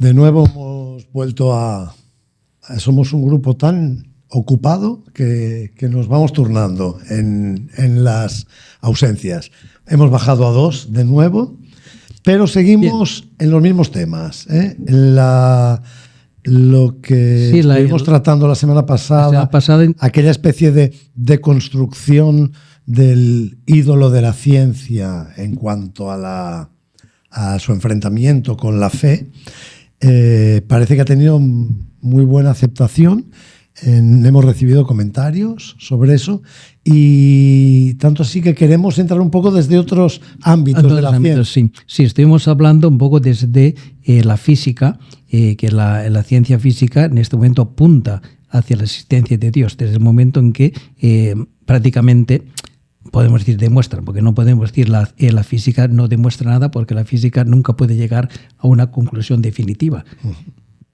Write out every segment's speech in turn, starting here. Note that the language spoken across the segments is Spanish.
De nuevo hemos vuelto somos un grupo tan ocupado que nos vamos turnando en las ausencias. Hemos bajado a 2 de nuevo, pero seguimos en los mismos temas. Lo que estuvimos tratando la semana pasada, aquella especie de deconstrucción del ídolo de la ciencia en cuanto a su enfrentamiento con la fe, parece que ha tenido muy buena aceptación. Hemos recibido comentarios sobre eso y tanto así que queremos entrar un poco desde otros ámbitos de la ciencia. Sí, estuvimos hablando un poco desde la física, que la ciencia física en este momento apunta hacia la existencia de Dios, desde el momento en que prácticamente podemos decir demuestra, porque no podemos decir la física no demuestra nada, porque la física nunca puede llegar a una conclusión definitiva.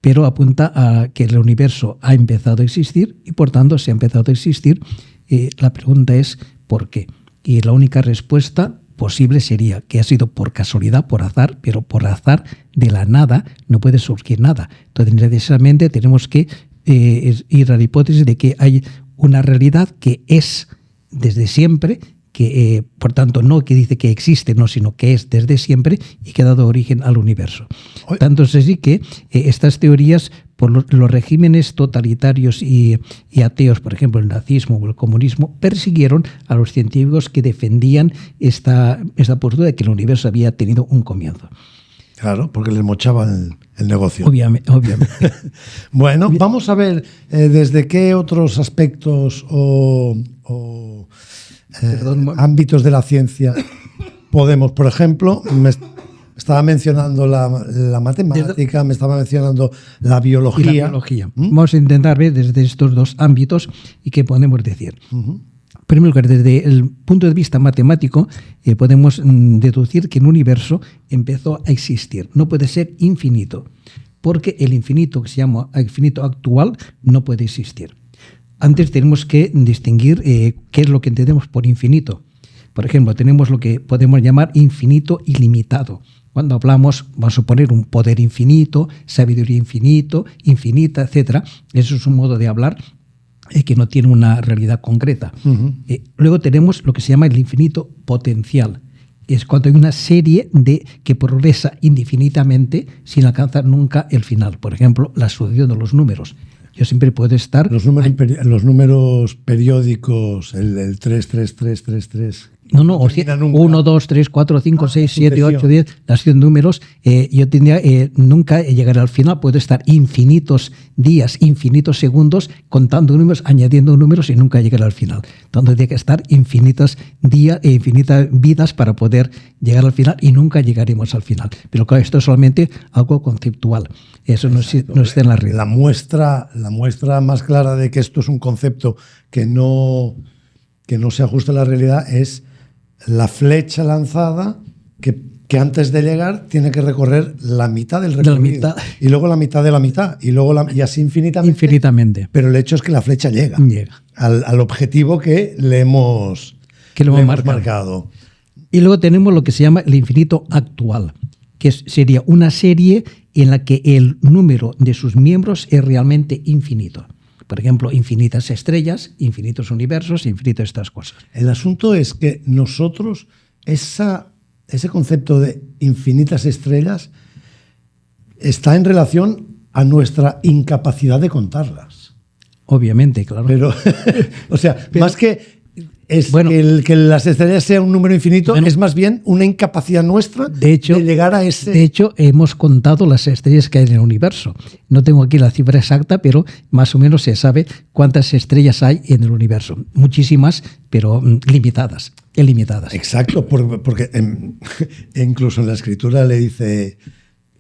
Pero apunta a que el universo ha empezado a existir y, por tanto, si ha empezado a existir, la pregunta es ¿por qué? Y la única respuesta posible sería que ha sido por casualidad, por azar, pero por azar de la nada no puede surgir nada. Entonces, necesariamente tenemos que ir a la hipótesis de que hay una realidad que es desde siempre, que por tanto no que dice que existe, no, sino que es desde siempre y que ha dado origen al universo. Tanto es así que estas teorías, por los regímenes totalitarios y ateos, por ejemplo el nazismo o el comunismo, persiguieron a los científicos que defendían esta postura de que el universo había tenido un comienzo. Claro, porque les mochaban el negocio. Obviamente. Bueno, vamos a ver desde qué otros aspectos ámbitos de la ciencia podemos. Por ejemplo, me estaba mencionando la matemática, me estaba mencionando la biología. Y la biología. Vamos a intentar ver desde estos dos ámbitos y qué podemos decir. Primero, desde el punto de vista matemático, podemos deducir que el universo empezó a existir. No puede ser infinito, porque el infinito, que se llama infinito actual, no puede existir. Antes tenemos que distinguir qué es lo que entendemos por infinito. Por ejemplo, tenemos lo que podemos llamar infinito ilimitado. Cuando hablamos, vamos a poner un poder infinito, sabiduría infinita, etc. Eso es un modo de hablar que no tiene una realidad concreta. Luego tenemos lo que se llama el infinito potencial. Es cuando hay una serie que progresa infinitamente sin alcanzar nunca el final. Por ejemplo, la sucesión de los números. Yo siempre puedo estar... Los números periódicos, el 3, 3, 3, 3, 3... No, 1, 2, 3, 4, 5, 6, 7, 8, 10, las 100 números, yo tendría nunca llegar al final, puedo estar infinitos días, infinitos segundos, contando números, añadiendo números y nunca llegar al final. Entonces tiene que estar infinitas vidas para poder llegar al final y nunca llegaremos al final. Pero claro, esto es solamente algo conceptual, eso no está en la realidad. La muestra más clara de que esto es un concepto que no se ajusta a la realidad es la flecha lanzada que antes de llegar tiene que recorrer la mitad del recorrido y luego la mitad de la mitad y luego y así infinitamente. Pero el hecho es que la flecha llega. Al objetivo que le hemos marcado. Y luego tenemos lo que se llama el infinito actual, que sería una serie en la que el número de sus miembros es realmente infinito. Por ejemplo, infinitas estrellas, infinitos universos, infinitas estas cosas. El asunto es que nosotros, ese concepto de infinitas estrellas está en relación a nuestra incapacidad de contarlas. Obviamente, claro. Pero, más que que las estrellas sea un número infinito, es más bien una incapacidad nuestra de llegar a ese... De hecho, hemos contado las estrellas que hay en el universo. No tengo aquí la cifra exacta, pero más o menos se sabe cuántas estrellas hay en el universo. Muchísimas, pero limitadas. Exacto, porque incluso en la Escritura le dice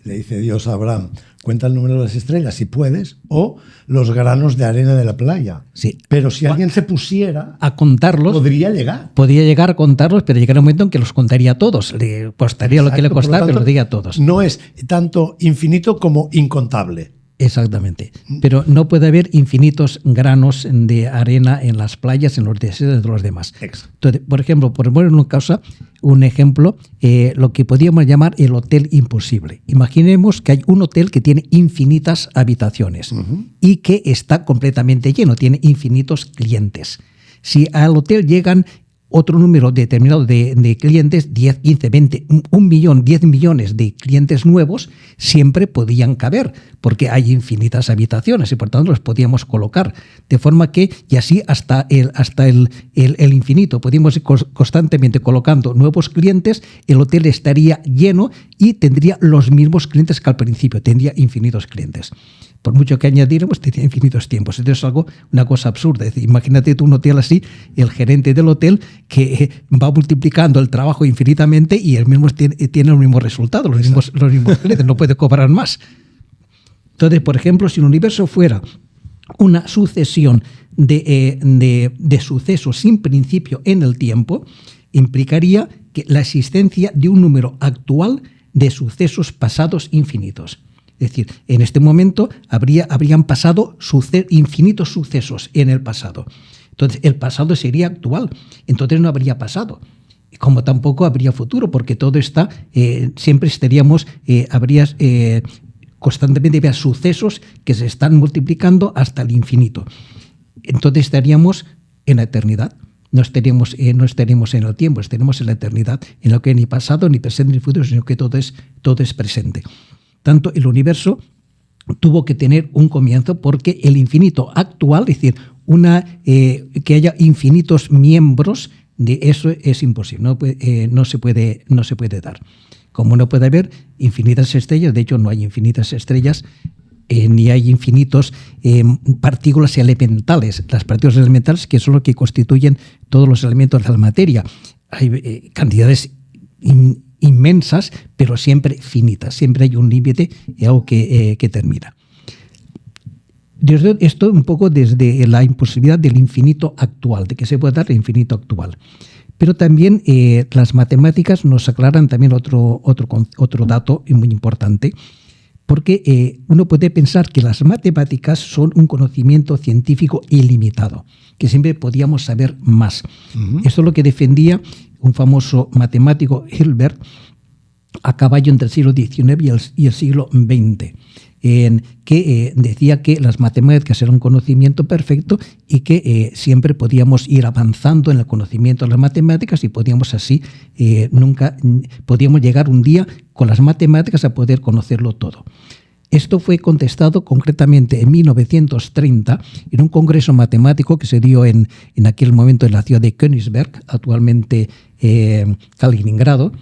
Dios a Abraham, cuenta el número de las estrellas si puedes, o los granos de arena de la playa. Sí. Pero si alguien se pusiera a contarlos, podría llegar. Podría llegar a contarlos, pero llegará un momento en que los contaría todos. Le costaría lo que le costara, pero los diría a todos. No es tanto infinito como incontable. Exactamente. Pero no puede haber infinitos granos de arena en las playas, en los desiertos de los demás. Exacto. Entonces, por ejemplo, por poner un ejemplo, lo que podríamos llamar el hotel imposible. Imaginemos que hay un hotel que tiene infinitas habitaciones y que está completamente lleno, tiene infinitos clientes. Si al hotel llegan otro número determinado de clientes, 10, 15, 20, 1 millón, 10 millones de clientes nuevos, siempre podían caber, porque hay infinitas habitaciones y por tanto los podíamos colocar. De forma que, y así hasta el infinito, podíamos ir constantemente colocando nuevos clientes, el hotel estaría lleno y tendría los mismos clientes que al principio, tendría infinitos clientes. Por mucho que añadiéramos, tenía infinitos tiempos. Entonces es una cosa absurda. Es decir, imagínate tú un hotel así, el gerente del hotel que va multiplicando el trabajo infinitamente y él mismo tiene los mismos resultados, los mismos clientes, no puede cobrar más. Entonces, por ejemplo, si el universo fuera una sucesión de sucesos sin principio en el tiempo, implicaría que la existencia de un número actual de sucesos pasados infinitos. Es decir, en este momento habrían pasado infinitos sucesos en el pasado. Entonces, el pasado sería actual. Entonces no habría pasado. Como tampoco habría futuro, porque todo está, siempre estaríamos, constantemente habría sucesos que se están multiplicando hasta el infinito. Entonces estaríamos en la eternidad. No estaríamos en el tiempo, estaríamos en la eternidad, en lo que ni pasado, ni presente, ni futuro, sino que todo es presente. Tanto el universo tuvo que tener un comienzo porque el infinito actual, es decir, que haya infinitos miembros, de eso es imposible, no se puede dar. Como no puede haber infinitas estrellas, de hecho no hay infinitas estrellas, ni hay infinitos partículas elementales. Las partículas elementales, que son lo que constituyen todos los elementos de la materia. Hay cantidades inmensas, pero siempre finitas. Siempre hay un límite y algo que termina. Desde esto un poco desde la imposibilidad del infinito actual, de que se pueda dar el infinito actual. Pero también las matemáticas nos aclaran también otro dato muy importante, porque uno puede pensar que las matemáticas son un conocimiento científico ilimitado, que siempre podíamos saber más. Esto es lo que defendía un famoso matemático, Hilbert, a caballo entre el siglo XIX y el siglo XX, que decía que las matemáticas eran un conocimiento perfecto y que siempre podíamos ir avanzando en el conocimiento de las matemáticas y podíamos así, podíamos llegar un día con las matemáticas a poder conocerlo todo. Esto fue contestado concretamente en 1930 en un congreso matemático que se dio en aquel momento en la ciudad de Königsberg, actualmente Kaliningrado,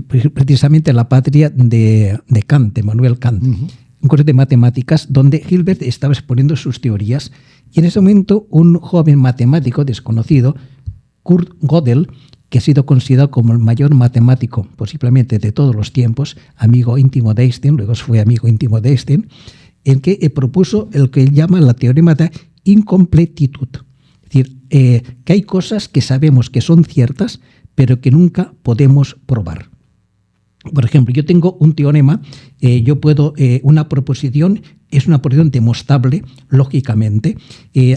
precisamente la patria de Kant, Immanuel Kant, un congreso de matemáticas donde Hilbert estaba exponiendo sus teorías y en ese momento un joven matemático desconocido, Kurt Gödel, que ha sido considerado como el mayor matemático posiblemente de todos los tiempos, amigo íntimo de Einstein, luego fue amigo íntimo de Einstein, el que propuso el que él llama la teorema de incompletitud. Es decir, que hay cosas que sabemos que son ciertas, pero que nunca podemos probar. Por ejemplo, yo tengo un teorema, una proposición es una proposición demostrable lógicamente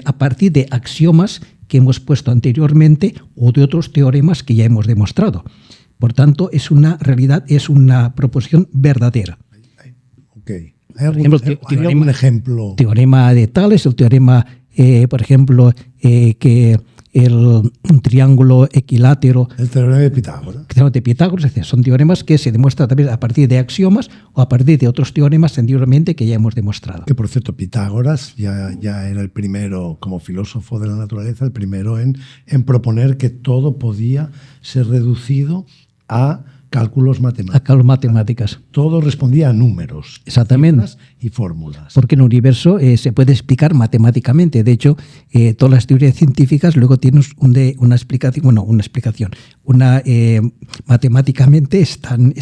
a partir de axiomas que hemos puesto anteriormente o de otros teoremas que ya hemos demostrado. Por tanto, es una realidad, es una proposición verdadera. Okay. ¿Hay algún ejemplo? Teorema de Tales, el teorema, por ejemplo, que un triángulo equilátero. El teorema de Pitágoras. El teorema de Pitágoras, es decir, son teoremas que se demuestran también a partir de axiomas o a partir de otros teoremas anteriormente que ya hemos demostrado. Que por cierto, Pitágoras ya era el primero, como filósofo de la naturaleza, el primero en proponer que todo podía ser reducido a cálculos matemáticos. A cálculos matemáticas. Todo respondía a números. Exactamente. Y fórmulas. Porque el universo se puede explicar matemáticamente. De hecho, todas las teorías científicas luego tienen una explicación. Matemáticamente están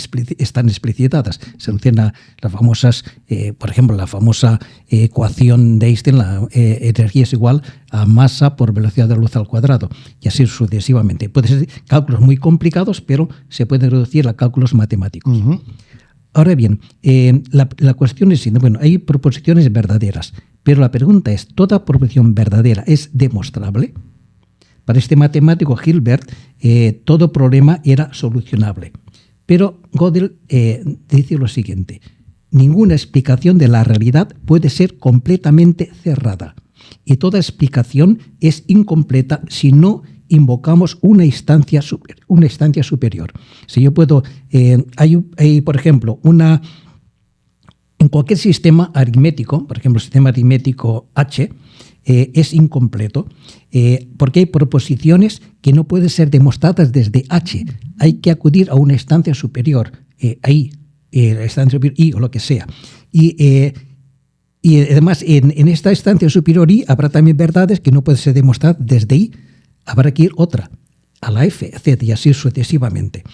explicitadas. Se mencionan las famosas, por ejemplo, la famosa ecuación de Einstein, la energía es igual a masa por velocidad de la luz al cuadrado. Y así sucesivamente. Pueden ser cálculos muy complicados, pero se pueden reducir a cálculos matemáticos. Ahora bien, la cuestión es, bueno, hay proposiciones verdaderas, pero la pregunta es, ¿toda proposición verdadera es demostrable? Para este matemático Hilbert, todo problema era solucionable. Pero Gödel dice lo siguiente: ninguna explicación de la realidad puede ser completamente cerrada, y toda explicación es incompleta si no invocamos una instancia superior. Si yo puedo, hay, por ejemplo, en cualquier sistema aritmético, por ejemplo, el sistema aritmético H, es incompleto, porque hay proposiciones que no pueden ser demostradas desde H. Hay que acudir a una instancia superior, la instancia superior I o lo que sea. Y además, en esta instancia superior I habrá también verdades que no pueden ser demostradas desde I. Habrá que ir otra, a la F, Z, y así sucesivamente.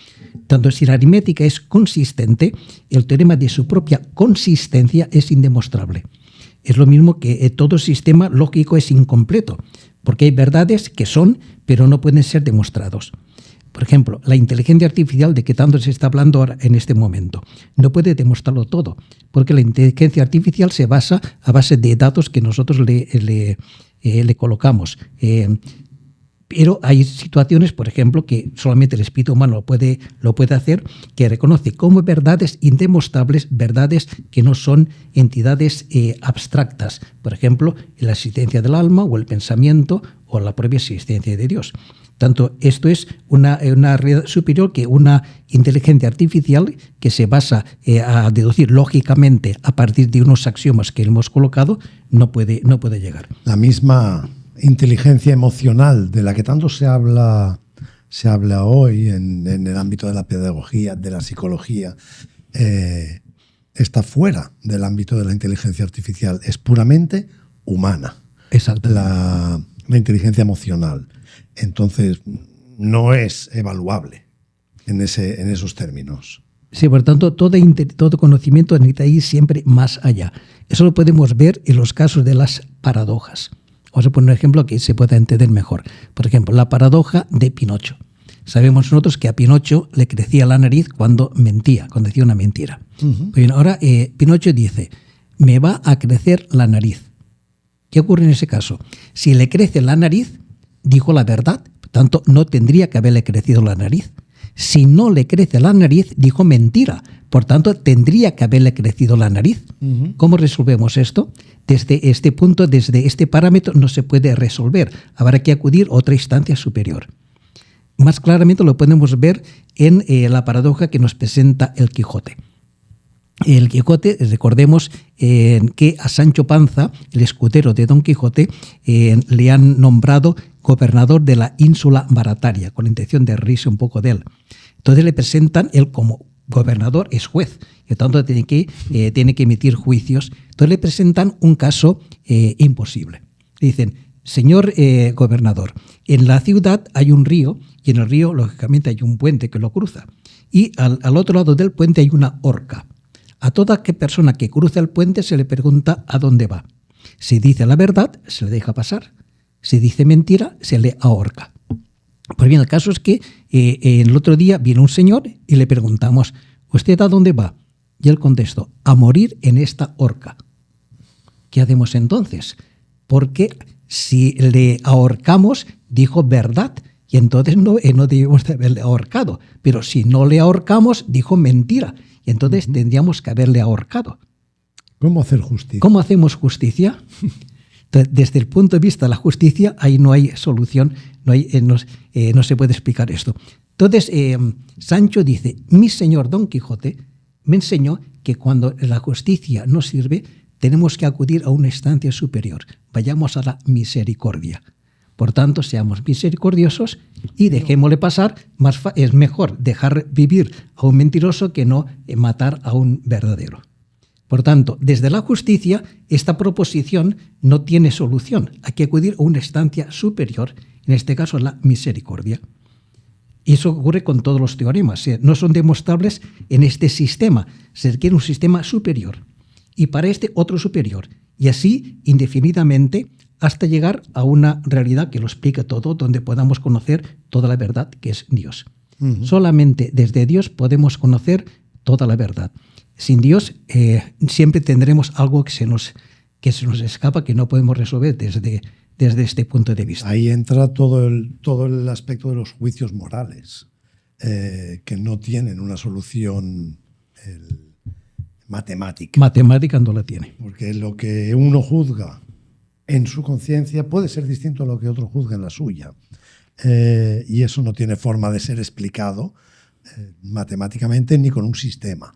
Tanto si la aritmética es consistente, el teorema de su propia consistencia es indemostrable. Es lo mismo que todo sistema lógico es incompleto, porque hay verdades que son, pero no pueden ser demostrados. Por ejemplo, la inteligencia artificial de que tanto se está hablando ahora en este momento no puede demostrarlo todo, porque la inteligencia artificial se basa a base de datos que nosotros le colocamos. Pero hay situaciones, por ejemplo, que solamente el espíritu humano lo puede hacer, que reconoce como verdades indemostrables, verdades que no son entidades abstractas. Por ejemplo, la existencia del alma o el pensamiento o la propia existencia de Dios. Tanto esto es una realidad superior que una inteligencia artificial que se basa a deducir lógicamente a partir de unos axiomas que hemos colocado no puede llegar. La misma inteligencia emocional de la que tanto se habla hoy en el ámbito de la pedagogía, de la psicología, está fuera del ámbito de la inteligencia artificial. Es puramente humana. Exacto. La inteligencia emocional. Entonces, no es evaluable en esos términos. Sí, por tanto, todo conocimiento necesita ir siempre más allá. Eso lo podemos ver en los casos de las paradojas. Vamos a poner un ejemplo que se pueda entender mejor. Por ejemplo, la paradoja de Pinocho. Sabemos nosotros que a Pinocho le crecía la nariz cuando mentía, cuando decía una mentira. Uh-huh. Bien, ahora Pinocho dice, me va a crecer la nariz. ¿Qué ocurre en ese caso? Si le crece la nariz, dijo la verdad, por tanto no tendría que haberle crecido la nariz. Si no le crece la nariz, dijo mentira, por tanto tendría que haberle crecido la nariz. Uh-huh. ¿Cómo resolvemos esto? Desde este punto, desde este parámetro no se puede resolver, habrá que acudir a otra instancia superior. Más claramente lo podemos ver en la paradoja que nos presenta el Quijote. El Quijote, recordemos que a Sancho Panza, el escudero de Don Quijote, le han nombrado gobernador de la ínsula Barataria, con la intención de reírse un poco de él. Entonces le presentan, él como gobernador es juez, y tanto tiene que emitir juicios. Entonces le presentan un caso imposible. Le dicen, señor gobernador, en la ciudad hay un río, y en el río, lógicamente, hay un puente que lo cruza. Y al otro lado del puente hay una horca. A toda persona que cruza el puente se le pregunta a dónde va. Si dice la verdad, se le deja pasar. Si dice mentira, se le ahorca. Pues bien, el caso es que el otro día vino un señor y le preguntamos, ¿usted a dónde va? Y él contestó, a morir en esta horca. ¿Qué hacemos entonces? Porque si le ahorcamos, dijo verdad, y entonces no debemos de haberle ahorcado. Pero si no le ahorcamos, dijo mentira, y entonces tendríamos que haberle ahorcado. ¿Cómo hacer justicia? ¿Cómo hacemos justicia? Entonces, desde el punto de vista de la justicia, ahí no hay solución, no se puede explicar esto. Entonces, Sancho dice, mi señor Don Quijote me enseñó que cuando la justicia no sirve, tenemos que acudir a una instancia superior. Vayamos a la misericordia. Por tanto, seamos misericordiosos y dejémosle pasar. Es mejor dejar vivir a un mentiroso que no matar a un verdadero. Por tanto, desde la justicia, esta proposición no tiene solución. Hay que acudir a una instancia superior, en este caso la misericordia. Y eso ocurre con todos los teoremas. No son demostrables en este sistema. Se requiere un sistema superior. Y para este otro superior. Y así, indefinidamente, hasta llegar a una realidad que lo explique todo, donde podamos conocer toda la verdad que es Dios. Uh-huh. Solamente desde Dios podemos conocer toda la verdad. sin Dios siempre tendremos algo que se nos escapa, que no podemos resolver desde este punto de vista. Ahí entra todo el aspecto de los juicios morales, que no tienen una solución matemática. Matemática no la tiene. Porque lo que uno juzga en su conciencia puede ser distinto a lo que otro juzga en la suya. Y eso no tiene forma de ser explicado matemáticamente ni con un sistema.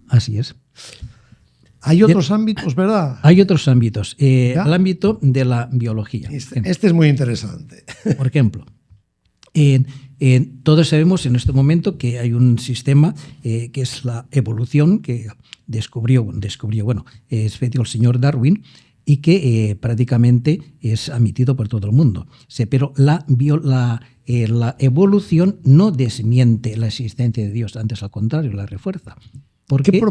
Así es. Hay otros ámbitos, ¿verdad? Hay otros ámbitos. El ámbito de la biología. Este es muy interesante. Por ejemplo, todos sabemos en este momento que hay un sistema que es la evolución, que descubrió el señor Darwin, y que prácticamente es admitido por todo el mundo. Pero la evolución no desmiente la existencia de Dios, antes al contrario, la refuerza. Porque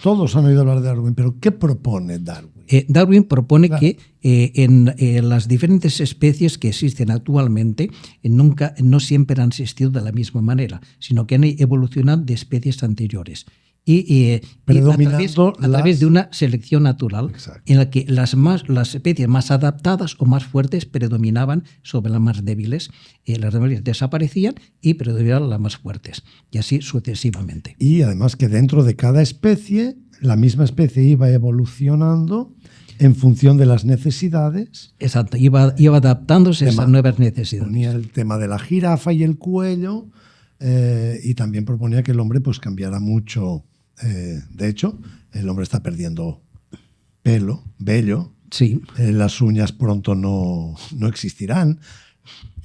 todos han oído hablar de Darwin, pero ¿qué propone Darwin? Darwin propone que en las diferentes especies que existen actualmente no siempre han existido de la misma manera, sino que han evolucionado de especies anteriores. Y a través de una selección natural. Exacto. En la que las especies más adaptadas o más fuertes predominaban sobre las más débiles. Las débiles desaparecían y predominaban las más fuertes. Y así sucesivamente. Y además que dentro de cada especie, la misma especie iba evolucionando en función de las necesidades. Exacto, iba adaptándose a esas nuevas necesidades. Ponía el tema de la jirafa y el cuello, y también proponía que el hombre pues cambiara mucho. De hecho, el hombre está perdiendo vello. Sí. Las uñas pronto no existirán.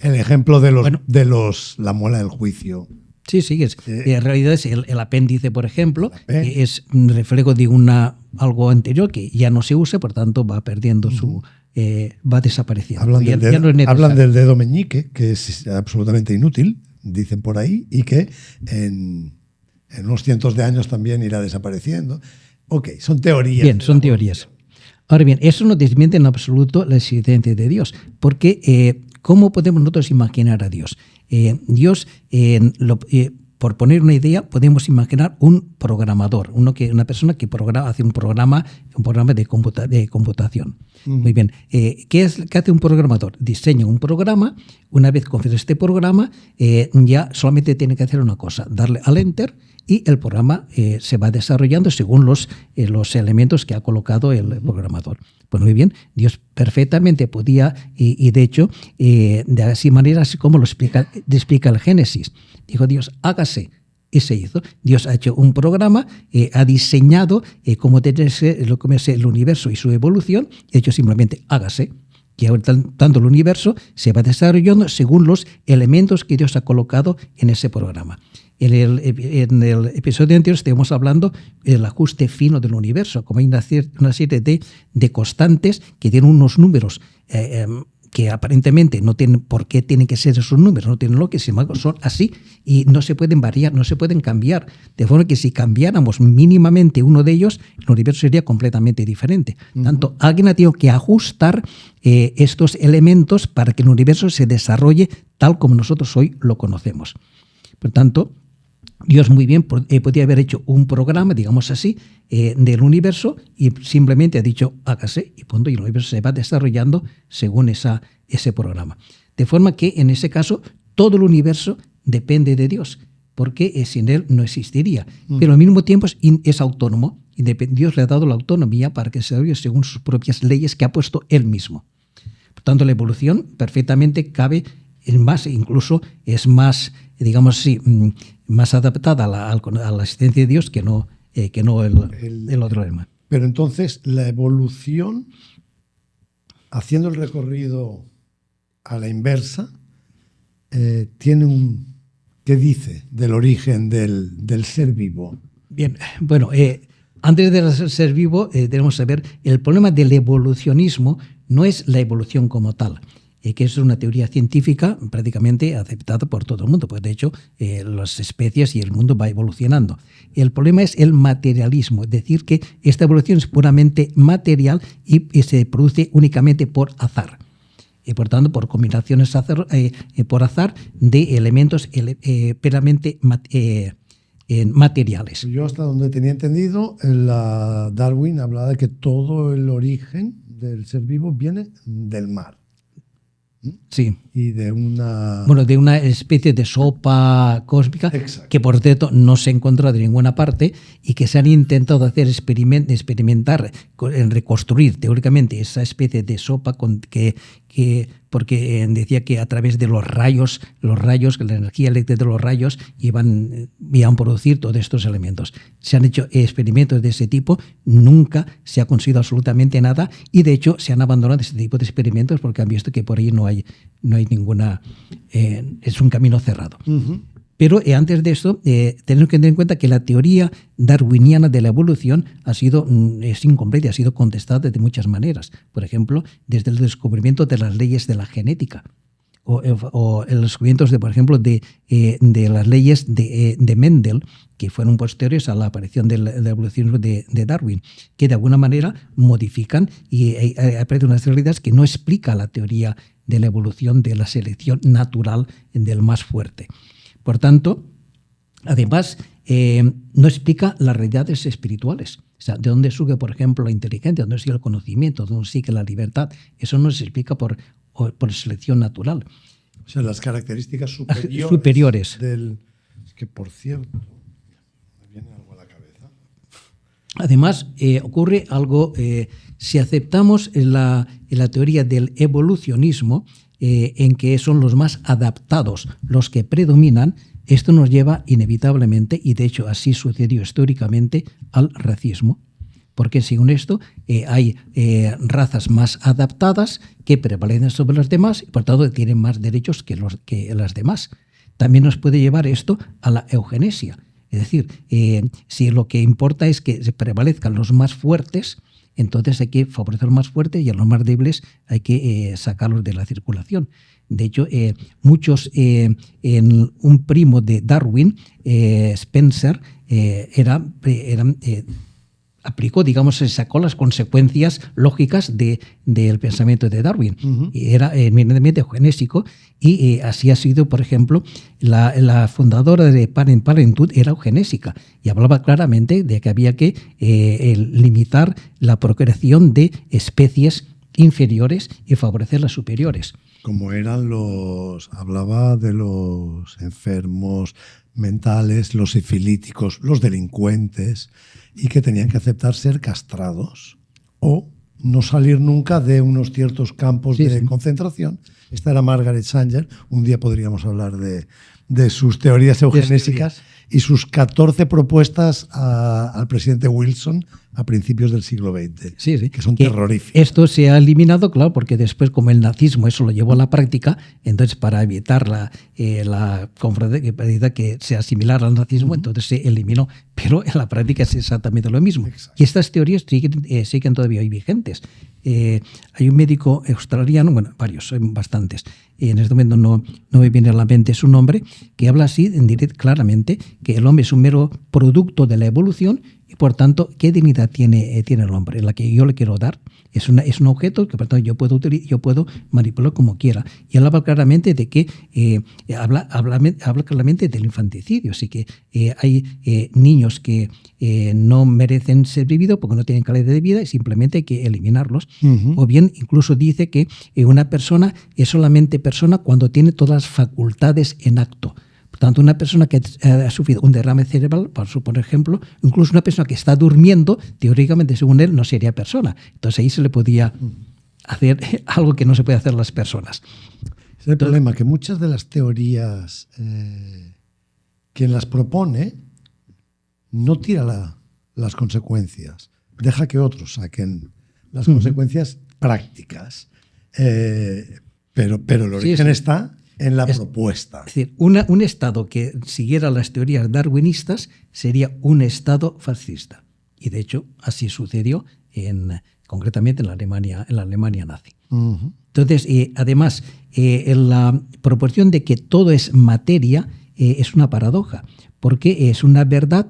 El ejemplo de la muela del juicio. Sí, en realidad es el apéndice, por ejemplo, que es un reflejo de algo anterior que ya no se usa, por tanto va perdiendo va desapareciendo. Hablan del dedo meñique, que es absolutamente inútil, dicen por ahí, y que en unos cientos de años también irá desapareciendo. Ok, son teorías. Bien, son teorías. Ahora bien, eso no desmiente en absoluto la existencia de Dios, porque ¿cómo podemos nosotros imaginar a Dios? Dios, por poner una idea, podemos imaginar un programador, una persona que hace un programa de computación. Muy bien. ¿Qué hace un programador? Diseña un programa. Una vez configura este programa, ya solamente tiene que hacer una cosa, darle al Enter, y el programa se va desarrollando según los elementos que ha colocado el programador. Pues muy bien, Dios perfectamente podía, y de hecho, de así manera, así como lo explica el Génesis. Dijo Dios, hágase. Y se hizo. Dios ha hecho un programa, ha diseñado cómo debe ser el universo y su evolución, y ha hecho simplemente hágase. Y ahora tanto el universo se va desarrollando según los elementos que Dios ha colocado en ese programa. En el episodio anterior estuvimos hablando del ajuste fino del universo, como hay una serie de constantes que tienen unos números que aparentemente no tienen por qué tienen que ser esos números, no tienen lo que, sin embargo, son así y no se pueden variar, no se pueden cambiar. De forma que si cambiáramos mínimamente uno de ellos, el universo sería completamente diferente. Tanto, alguien ha tenido que ajustar estos elementos para que el universo se desarrolle tal como nosotros hoy lo conocemos. Por tanto, Dios muy bien podía haber hecho un programa, digamos así, del universo y simplemente ha dicho hágase y punto, y el universo se va desarrollando según ese programa. De forma que en ese caso todo el universo depende de Dios, porque sin Él no existiría. Pero al mismo tiempo es autónomo. Dios le ha dado la autonomía para que se desarrolle según sus propias leyes que ha puesto Él mismo. Por tanto, la evolución perfectamente cabe incluso es más, digamos así, más adaptada a la existencia de Dios que no el otro tema. Pero entonces la evolución, haciendo el recorrido a la inversa, tiene ¿qué dice del origen del ser vivo? Bien, bueno, antes del ser vivo debemos saber, el problema del evolucionismo no es la evolución como tal, que es una teoría científica prácticamente aceptada por todo el mundo, pues de hecho las especies y el mundo va evolucionando. El problema es el materialismo, es decir, que esta evolución es puramente material y se produce únicamente por azar. Y por tanto, por combinaciones por azar de elementos puramente materiales. Yo hasta donde tenía entendido, Darwin hablaba de que todo el origen del ser vivo viene del mar. Sí. Y de una... Bueno, de una especie de sopa cósmica. Exacto. Que por cierto no se encuentra de ninguna parte y que se han intentado hacer experimentar, reconstruir teóricamente esa especie de sopa porque decía que a través de los rayos, la energía eléctrica de los rayos iban a producir todos estos elementos. Se han hecho experimentos de ese tipo, nunca se ha conseguido absolutamente nada y de hecho se han abandonado este tipo de experimentos porque han visto que por ahí no hay ninguna... es un camino cerrado. Uh-huh. Pero antes de esto, tenemos que tener en cuenta que la teoría darwiniana de la evolución es incompleta, ha sido contestada de muchas maneras. Por ejemplo, desde el descubrimiento de las leyes de la genética o los descubrimientos, por ejemplo, de las leyes de Mendel, que fueron posteriores a la aparición del evolucionismo de Darwin, que de alguna manera modifican y aparecen unas realidades que no explica la teoría de la evolución de la selección natural del más fuerte. Por tanto, además, no explica las realidades espirituales. O sea, de dónde surge, por ejemplo, la inteligencia, de dónde sigue el conocimiento, de dónde sigue la libertad. Eso no se explica por selección natural. O sea, las características superiores. Es que, por cierto, me viene algo a la cabeza. Además, ocurre algo, si aceptamos la teoría del evolucionismo, en que son los más adaptados los que predominan, esto nos lleva inevitablemente, y de hecho así sucedió históricamente, al racismo. Porque según esto hay razas más adaptadas que prevalecen sobre las demás y por tanto tienen más derechos que las demás. También nos puede llevar esto a la eugenesia. Es decir, si lo que importa es que se prevalezcan los más fuertes, entonces hay que favorecer a los más fuertes y a los más débiles hay que sacarlos de la circulación. De hecho, en un primo de Darwin, Spencer, aplicó, digamos, se sacó las consecuencias lógicas del pensamiento de Darwin. Uh-huh. Era eminentemente eugenésico y así ha sido, por ejemplo, la fundadora de Planned Parenthood era eugenésica y hablaba claramente de que había que limitar la procreación de especies inferiores y favorecer las superiores. Como eran hablaba de los enfermos mentales, los sifilíticos, los delincuentes, y que tenían que aceptar ser castrados o no salir nunca de unos ciertos campos de concentración. Esta era Margaret Sanger. Un día podríamos hablar de sus teorías eugenésicas y sus 14 propuestas al presidente Wilson a principios del siglo XX, que son terroríficas. Esto se ha eliminado, claro, porque después, como el nazismo eso lo llevó a la práctica, entonces para evitar la confraternidad que sea similar al nazismo, entonces se eliminó. Pero en la práctica es exactamente lo mismo. Exacto. Y estas teorías siguen todavía hoy vigentes. Hay un médico australiano, bueno, varios, son bastantes, en este momento no me viene a la mente su nombre, que habla así claramente que el hombre es un mero producto de la evolución y por tanto, ¿qué dignidad tiene el hombre? La que yo le quiero dar es un objeto que por tanto yo puedo manipular como quiera. Y él habla claramente de que habla claramente del infanticidio, así que hay niños que no merecen ser vividos porque no tienen calidad de vida y simplemente hay que eliminarlos. Uh-huh. O bien incluso dice que una persona es solamente persona cuando tiene todas las facultades en acto. Por tanto, una persona que ha sufrido un derrame cerebral, por ejemplo, incluso una persona que está durmiendo, teóricamente, según él, no sería persona. Entonces ahí se le podía hacer algo que no se puede hacer a las personas. Es el problema, que muchas de las teorías, quien las propone no tira las consecuencias, deja que otros saquen las consecuencias prácticas, pero el origen está en la propuesta. Es decir, un Estado que siguiera las teorías darwinistas sería un Estado fascista. Y de hecho, así sucedió concretamente en la Alemania nazi. Uh-huh. Entonces, además, la proporción de que todo es materia es una paradoja, porque es una verdad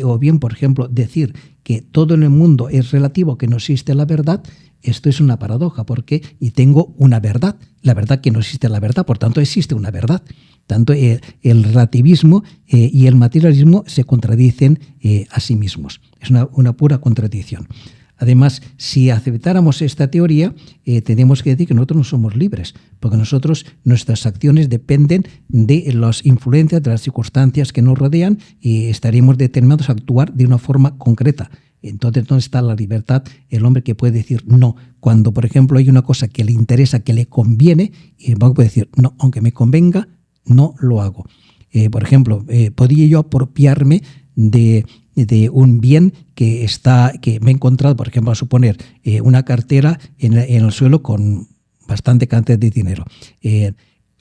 o bien, por ejemplo, decir que todo en el mundo es relativo, que no existe la verdad, esto es una paradoja, porque y tengo una verdad, la verdad que no existe la verdad, por tanto existe una verdad. Tanto el relativismo y el materialismo se contradicen a sí mismos. Es una pura contradicción. Además, si aceptáramos esta teoría, tenemos que decir que nosotros no somos libres, porque nuestras acciones dependen de las influencias, de las circunstancias que nos rodean y estaríamos determinados a actuar de una forma concreta. Entonces, ¿dónde está la libertad? El hombre que puede decir no. Cuando, por ejemplo, hay una cosa que le interesa, que le conviene, y el banco puede decir no, aunque me convenga, no lo hago. Por ejemplo, ¿podría yo apropiarme de un bien que me he encontrado, por ejemplo, a suponer una cartera en el suelo con bastante cantidad de dinero?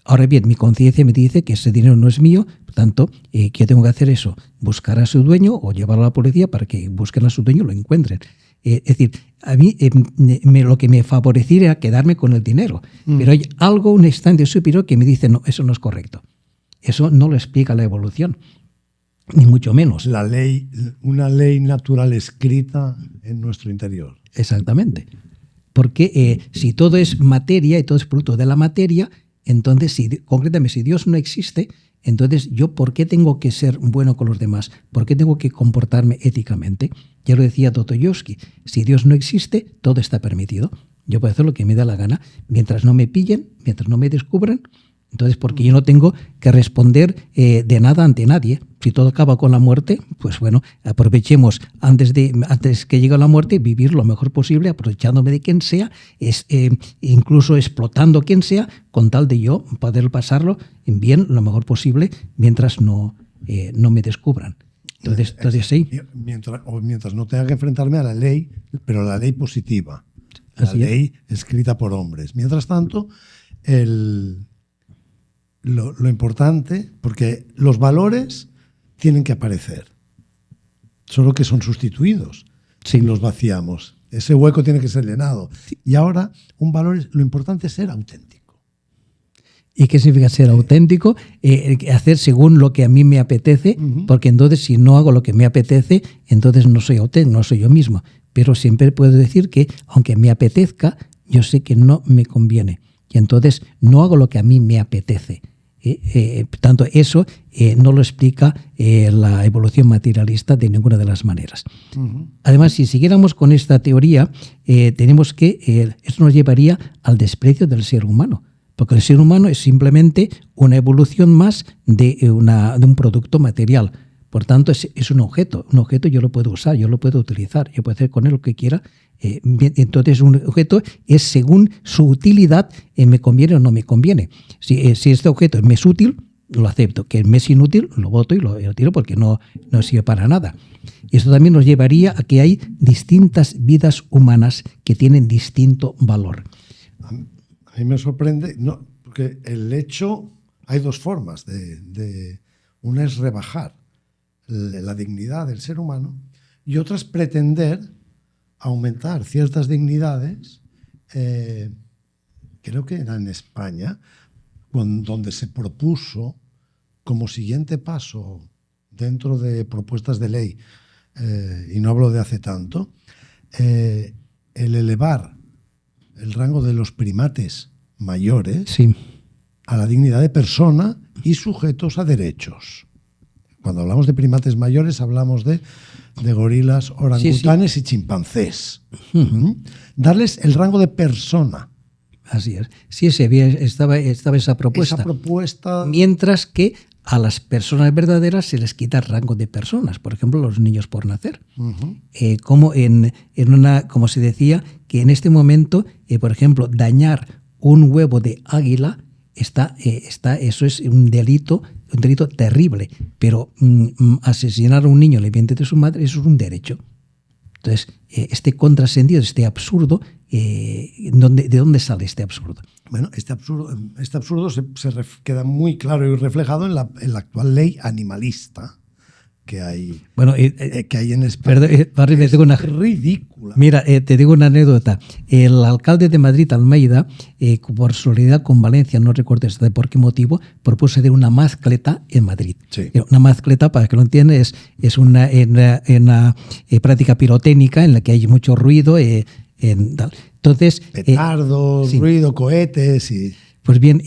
Ahora bien, mi conciencia me dice que ese dinero no es mío, por tanto, ¿qué tengo que hacer? Eso, buscar a su dueño o llevarlo a la policía para que busquen a su dueño y lo encuentren. Es decir, a mí lo que me favorecería era quedarme con el dinero, pero hay algo, un instante superior que me dice, no, eso no es correcto. Eso no lo explica la evolución, ni mucho menos. Una ley natural escrita en nuestro interior. Exactamente. Porque si todo es materia y todo es producto de la materia, entonces, concretamente, si Dios no existe, entonces yo ¿por qué tengo que ser bueno con los demás? ¿Por qué tengo que comportarme éticamente? Ya lo decía Dostoyevsky, si Dios no existe, todo está permitido. Yo puedo hacer lo que me da la gana, mientras no me pillen, mientras no me descubran. Entonces, porque yo no tengo que responder de nada ante nadie. Si todo acaba con la muerte, pues bueno, aprovechemos antes que llegue la muerte, vivir lo mejor posible, aprovechándome de quien sea, incluso explotando a quien sea, con tal de yo poder pasarlo en bien lo mejor posible mientras no me descubran. Entonces sí. Mientras no tenga que enfrentarme a la ley, pero la ley positiva, la ley escrita por hombres. Mientras tanto, lo importante, porque los valores tienen que aparecer, solo que son sustituidos si los vaciamos. Ese hueco tiene que ser llenado. Sí. Y ahora, lo importante es ser auténtico. ¿Y qué significa ser auténtico? Hacer según lo que a mí me apetece, porque entonces si no hago lo que me apetece, entonces no soy auténtico, no soy yo mismo. Pero siempre puedo decir que, aunque me apetezca, yo sé que no me conviene. Y entonces no hago lo que a mí me apetece. Por tanto, eso no lo explica la evolución materialista de ninguna de las maneras. Además, si siguiéramos con esta teoría, tenemos que esto nos llevaría al desprecio del ser humano, porque el ser humano es simplemente una evolución más de un producto material. Por tanto, es un objeto. Un objeto yo lo puedo usar, yo lo puedo utilizar, yo puedo hacer con él lo que quiera. Entonces, un objeto es según su utilidad, me conviene o no me conviene. Si este objeto me es útil, lo acepto. Que me es inútil, lo boto y lo tiro porque no sirve para nada. Y esto también nos llevaría a que hay distintas vidas humanas que tienen distinto valor. A mí me sorprende, porque el hecho, hay dos formas. Una es rebajar la dignidad del ser humano y otra es pretender aumentar ciertas dignidades. Creo que era en España, donde se propuso como siguiente paso dentro de propuestas de ley, y no hablo de hace tanto, el elevar el rango de los primates mayores a la dignidad de persona y sujetos a derechos. Cuando hablamos de primates mayores hablamos de gorilas, orangutanes y chimpancés. Darles el rango de persona. Así es. Sí, estaba esa propuesta. Mientras que a las personas verdaderas se les quita el rango de personas. Por ejemplo, los niños por nacer. Como como se decía, que en este momento, por ejemplo, dañar un huevo de águila, eso es un delito terrible, pero asesinar a un niño en el vientre de su madre, eso es un derecho. Entonces, este contrasentido, este absurdo, ¿de dónde sale este absurdo? Bueno, este absurdo se queda muy claro y reflejado en la actual ley animalista, que hay, bueno, que hay en España. Perdón, Barry, te digo una ridícula. Mira, te digo una anécdota. El alcalde de Madrid, Almeida, por solidaridad con Valencia, no recuerdo por qué motivo, propuso hacer una mascleta en Madrid. Sí. Una mascleta, para que lo entiendan, es una práctica pirotécnica en la que hay mucho ruido. Entonces, petardos, sí. Ruido, cohetes y... Pues bien,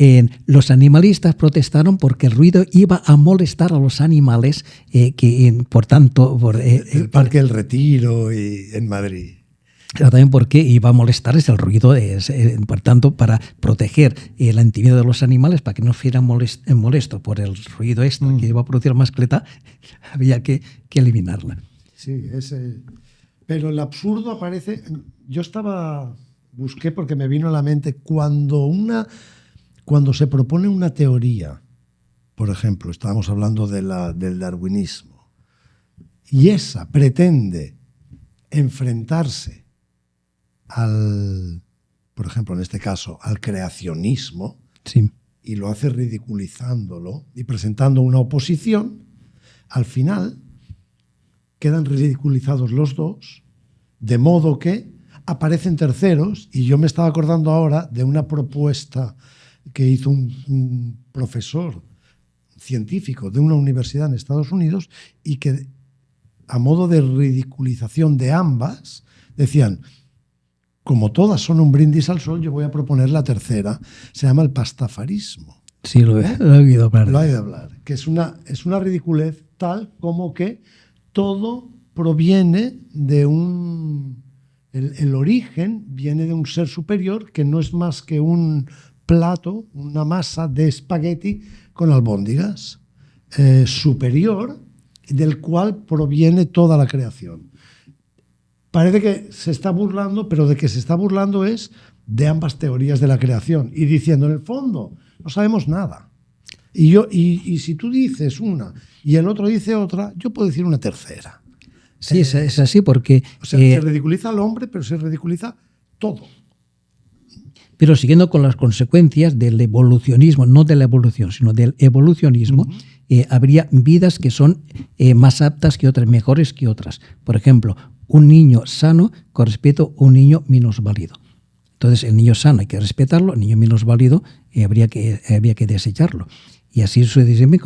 los animalistas protestaron porque el ruido iba a molestar a los animales por tanto... el Parque del Retiro y en Madrid. También porque iba a molestarles el ruido, por tanto, para proteger la intimidad de los animales, para que no fueran molestos por el ruido que iba a producir la mascleta, había que eliminarla. Sí, pero el absurdo aparece... Yo busqué porque me vino a la mente cuando se propone una teoría, por ejemplo, estábamos hablando del darwinismo, y esa pretende enfrentarse por ejemplo, en este caso, al creacionismo, sí. Y lo hace ridiculizándolo y presentando una oposición, al final quedan ridiculizados los dos, de modo que aparecen terceros, y yo me estaba acordando ahora de una propuesta que hizo un profesor científico de una universidad en Estados Unidos y que, a modo de ridiculización de ambas, decían, como todas son un brindis al sol, yo voy a proponer la tercera. Se llama el pastafarismo. Sí, lo he oído hablar. Lo he oído hablar. Que es una ridiculez tal como que todo proviene de el origen viene de un ser superior que no es más que un plato, una masa de espagueti con albóndigas superior, del cual proviene toda la creación. Parece que se está burlando, pero de que se está burlando es de ambas teorías de la creación y diciendo, en el fondo, no sabemos nada. Y si tú dices una y el otro dice otra, yo puedo decir una tercera. Sí, es así porque... O sea, se ridiculiza al hombre, pero se ridiculiza todo. Pero siguiendo con las consecuencias del evolucionismo, no de la evolución, sino del evolucionismo, habría vidas que son más aptas que otras, mejores que otras. Por ejemplo, un niño sano con respecto a un niño minusválido. Entonces, el niño sano hay que respetarlo, el niño minusválido habría que desecharlo. Y así sucesivamente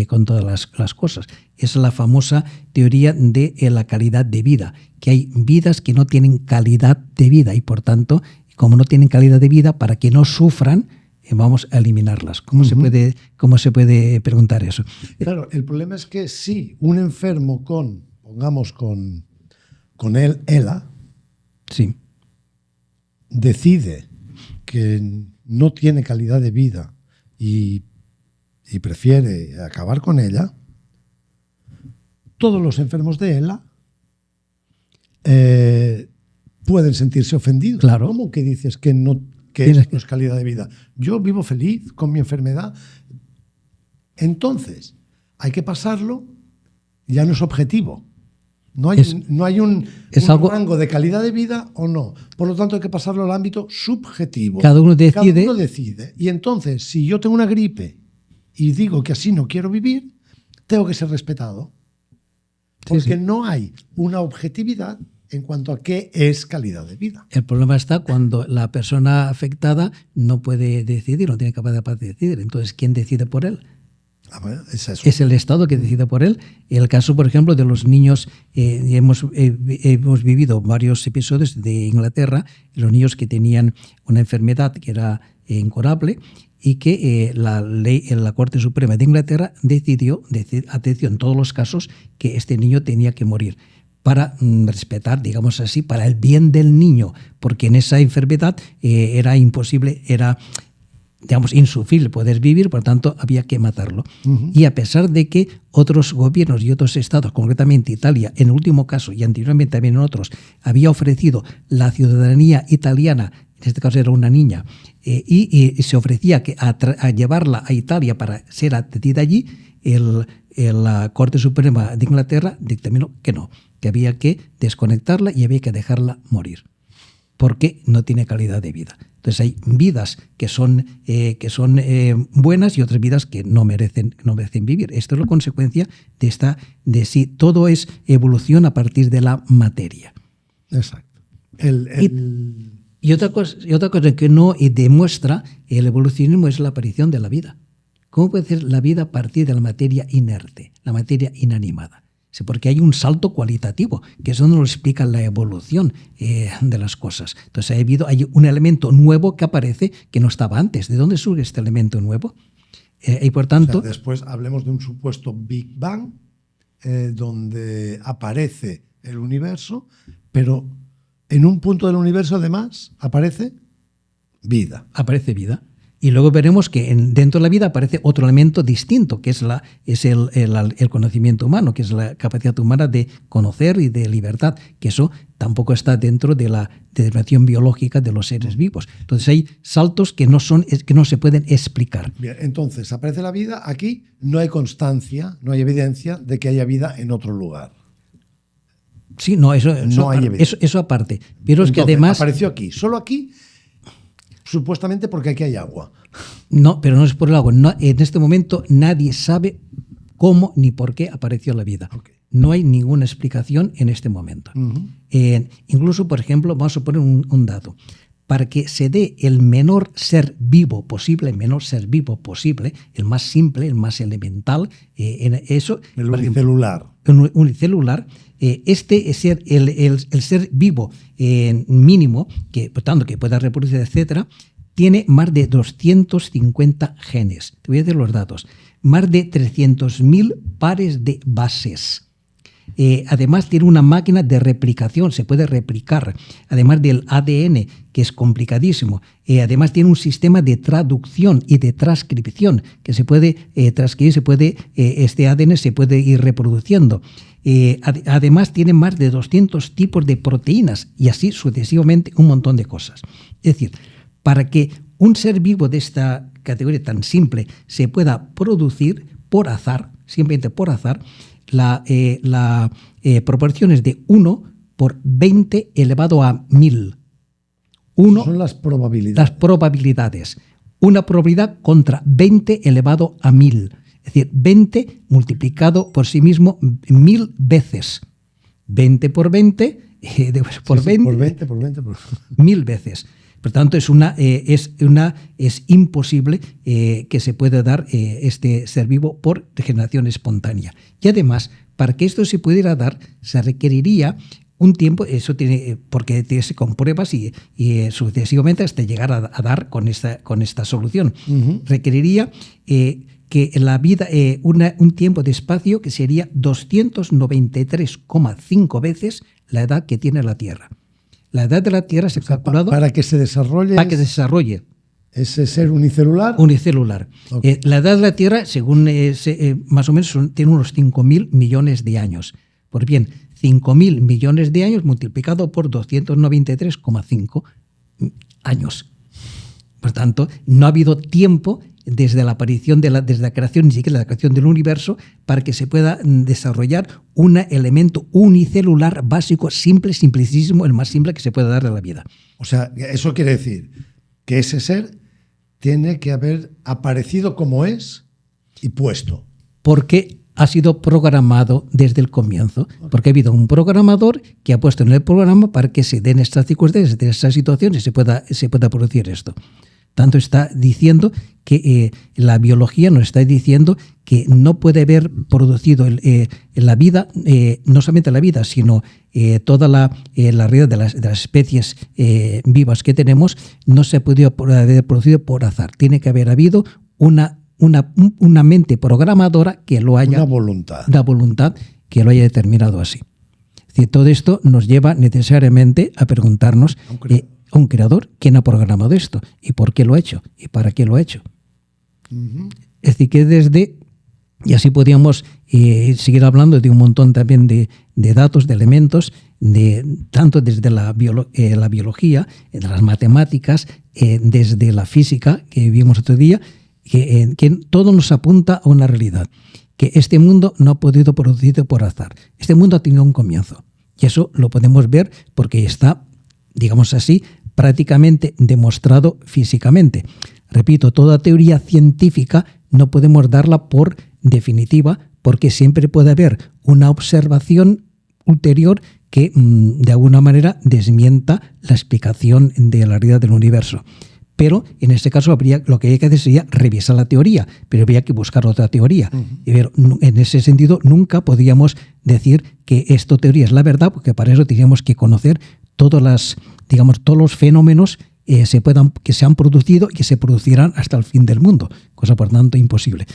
con todas las cosas. Esa es la famosa teoría de la calidad de vida, que hay vidas que no tienen calidad de vida y, por tanto, como no tienen calidad de vida, para que no sufran, vamos a eliminarlas. ¿Cómo se puede preguntar eso? Claro, el problema es que si un enfermo pongamos con ELA, sí, decide que no tiene calidad de vida y prefiere acabar con ella, todos los enfermos de ELA pueden sentirse ofendidos. Claro. ¿Cómo que dices que no es calidad de vida? Yo vivo feliz con mi enfermedad. Entonces, hay que pasarlo, ya no es objetivo. No hay un rango de calidad de vida o no. Por lo tanto, hay que pasarlo al ámbito subjetivo. Cada uno decide. Y entonces, si yo tengo una gripe y digo que así no quiero vivir, tengo que ser respetado. Porque no hay una objetividad en cuanto a qué es calidad de vida. El problema está cuando la persona afectada no puede decidir, no tiene capacidad de decidir. Entonces, ¿quién decide por él? Bueno, es el Estado que decide por él. El caso, por ejemplo, de los niños, hemos vivido varios episodios de Inglaterra, los niños que tenían una enfermedad que era incurable y que la Corte Suprema de Inglaterra decidió en todos los casos que este niño tenía que morir para respetar, digamos así, para el bien del niño, porque en esa enfermedad era imposible, era digamos, insufrible poder vivir, por lo tanto había que matarlo. Y a pesar de que otros gobiernos y otros estados, concretamente Italia, en el último caso y anteriormente también en otros, había ofrecido la ciudadanía italiana, en este caso era una niña, y se ofrecía a llevarla a Italia para ser atendida allí, la Corte Suprema de Inglaterra dictaminó que no, que había que desconectarla y había que dejarla morir. porque no tiene calidad de vida. Entonces hay vidas que son buenas y otras vidas que no merecen vivir. Esto es la consecuencia de si todo es evolución a partir de la materia. Exacto. Y otra cosa que no demuestra el evolucionismo es la aparición de la vida. ¿Cómo puede ser la vida a partir de la materia inerte, la materia inanimada? Sí, porque hay un salto cualitativo, que eso nos lo explica la evolución de las cosas. Entonces hay un elemento nuevo que aparece que no estaba antes. ¿De dónde surge este elemento nuevo? Y por tanto, después hablemos de un supuesto Big Bang, donde aparece el universo, pero en un punto del universo además aparece vida. Aparece vida. Y luego veremos que dentro de la vida aparece otro elemento distinto, que es el conocimiento humano, que es la capacidad humana de conocer y de libertad, que eso tampoco está dentro de la determinación biológica de los seres vivos. Entonces hay saltos que no se pueden explicar. Bien, entonces aparece la vida, aquí no hay constancia, no hay evidencia de que haya vida en otro lugar. Sí, no, eso aparte. Pero entonces, es que además apareció aquí, solo aquí. Supuestamente porque aquí hay agua. No, pero no es por el agua. No, en este momento nadie sabe cómo ni por qué apareció la vida. Okay. No hay ninguna explicación en este momento. Uh-huh. Incluso, por ejemplo, vamos a poner un dato. Para que se dé el menor ser vivo posible, el más simple, el más elemental, el unicelular. Unicelular, este es el ser vivo mínimo, que por tanto que pueda reproducir, etcétera, tiene más de 250 genes. Te voy a decir los datos. Más de 300.000 pares de bases. Además tiene una máquina de replicación, se puede replicar, además del ADN, que es complicadísimo. Además tiene un sistema de traducción y de transcripción, que se puede transcribir, este ADN se puede ir reproduciendo. Además tiene más de 200 tipos de proteínas y así sucesivamente un montón de cosas. Es decir, para que un ser vivo de esta categoría tan simple se pueda producir por azar, simplemente por azar, la proporción es de 1 por 20 elevado a 1000. Son las probabilidades. Las probabilidades. Una probabilidad contra 20 elevado a 1000. Es decir, 20 multiplicado por sí mismo 1000 veces. 20 por 20 por 20. Por 20. 1000 veces. Por tanto, es imposible que se pueda dar este ser vivo por generación espontánea. Y además, para que esto se pudiera dar, se requeriría un tiempo, porque se comprueba y sucesivamente hasta llegar a dar con esta solución. Uh-huh. Requeriría que la vida, un tiempo de espacio que sería 293,5 veces la edad que tiene la Tierra. La edad de la Tierra se ha calculado para que se desarrolle. Para que se desarrolle. Ese ser unicelular. Unicelular. Okay. La edad de la Tierra, según más o menos, tiene unos 5.000 millones de años. Pues bien, 5.000 millones de años multiplicado por 293,5 años. Por tanto, no ha habido tiempo desde la aparición desde la creación, ni siquiera la creación del universo, para que se pueda desarrollar un elemento unicelular básico, simplicísimo, el más simple que se pueda dar a la vida. O sea, eso quiere decir que ese ser tiene que haber aparecido como es y puesto. Porque ha sido programado desde el comienzo, porque ha habido un programador que ha puesto en el programa para que se den estas circunstancias, de estas situaciones, y se pueda producir esto. Tanto está diciendo que la biología nos está diciendo que no puede haber producido la vida, no solamente la vida, sino toda la realidad de las especies vivas que tenemos, no se ha podido haber producido por azar. Tiene que haber habido una mente programadora que lo haya... Una voluntad que lo haya determinado así. Es decir, todo esto nos lleva necesariamente a preguntarnos... un creador, ¿quién ha programado esto? ¿Y por qué lo ha hecho? ¿Y para qué lo ha hecho? Uh-huh. Es decir, que y así podríamos seguir hablando de un montón también de datos, de elementos, tanto desde la biología, de las matemáticas, desde la física, que vimos otro día, que todo nos apunta a una realidad, que este mundo no ha podido producirse por azar. Este mundo ha tenido un comienzo. Y eso lo podemos ver porque está digamos así, prácticamente demostrado físicamente. Repito, toda teoría científica no podemos darla por definitiva porque siempre puede haber una observación ulterior que de alguna manera desmienta la explicación de la realidad del universo. Pero en este caso lo que hay que hacer sería revisar la teoría, pero habría que buscar otra teoría. Y ver, en ese sentido, nunca podríamos decir que esta teoría es la verdad, porque para eso tendríamos que conocer todos los fenómenos que se han producido y que se producirán hasta el fin del mundo, cosa por tanto imposible.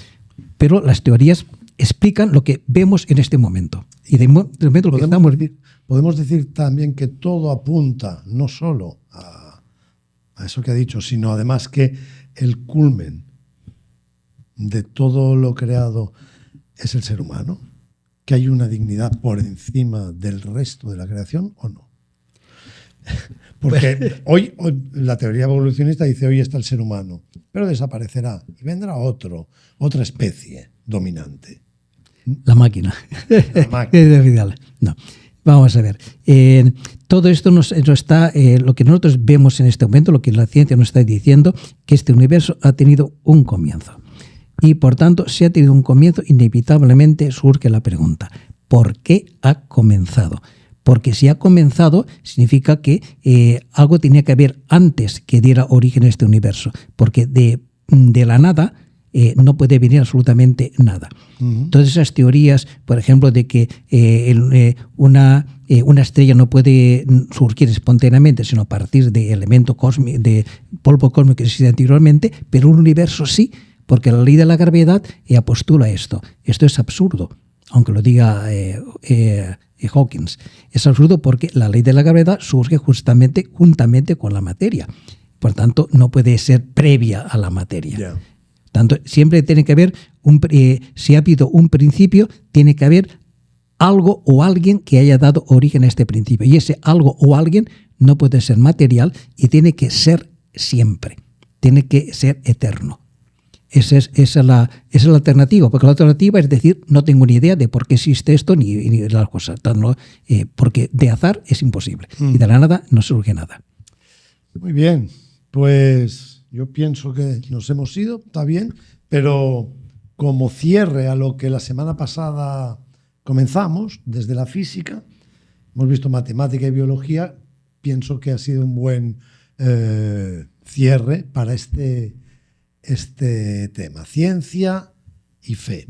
Pero las teorías explican lo que vemos en este momento. Y de momento lo que podemos decir también que todo apunta no solo a eso que ha dicho, sino además que el culmen de todo lo creado es el ser humano, que hay una dignidad por encima del resto de la creación, ¿o no? Porque hoy la teoría evolucionista dice hoy está el ser humano, pero desaparecerá y vendrá otra especie dominante. La máquina. No. Vamos a ver. Todo esto nos está, lo que nosotros vemos en este momento, lo que la ciencia nos está diciendo, que este universo ha tenido un comienzo. Y por tanto, si ha tenido un comienzo, inevitablemente surge la pregunta: ¿por qué ha comenzado? Porque si ha comenzado, significa que algo tenía que haber antes que diera origen a este universo. Porque de la nada no puede venir absolutamente nada. Todas esas teorías, por ejemplo, de que una estrella no puede surgir espontáneamente, sino a partir de elemento cósmico, de polvo cósmico que existe anteriormente, pero un universo sí, porque la ley de la gravedad postula esto. Esto es absurdo, aunque lo diga Hawkins. Es absurdo porque la ley de la gravedad surge juntamente con la materia. Por tanto, no puede ser previa a la materia. Yeah. Tanto, siempre tiene que haber, si ha habido un principio, tiene que haber algo o alguien que haya dado origen a este principio. Y ese algo o alguien no puede ser material y tiene que ser siempre. Tiene que ser eterno. Esa es la alternativa, porque la alternativa es decir, no tengo ni idea de por qué existe esto ni las cosas, porque de azar es imposible y de la nada no surge nada. Muy bien, pues yo pienso que nos hemos ido, está bien, pero como cierre a lo que la semana pasada comenzamos, desde la física, hemos visto matemática y biología, pienso que ha sido un buen cierre para este tema, ciencia y fe.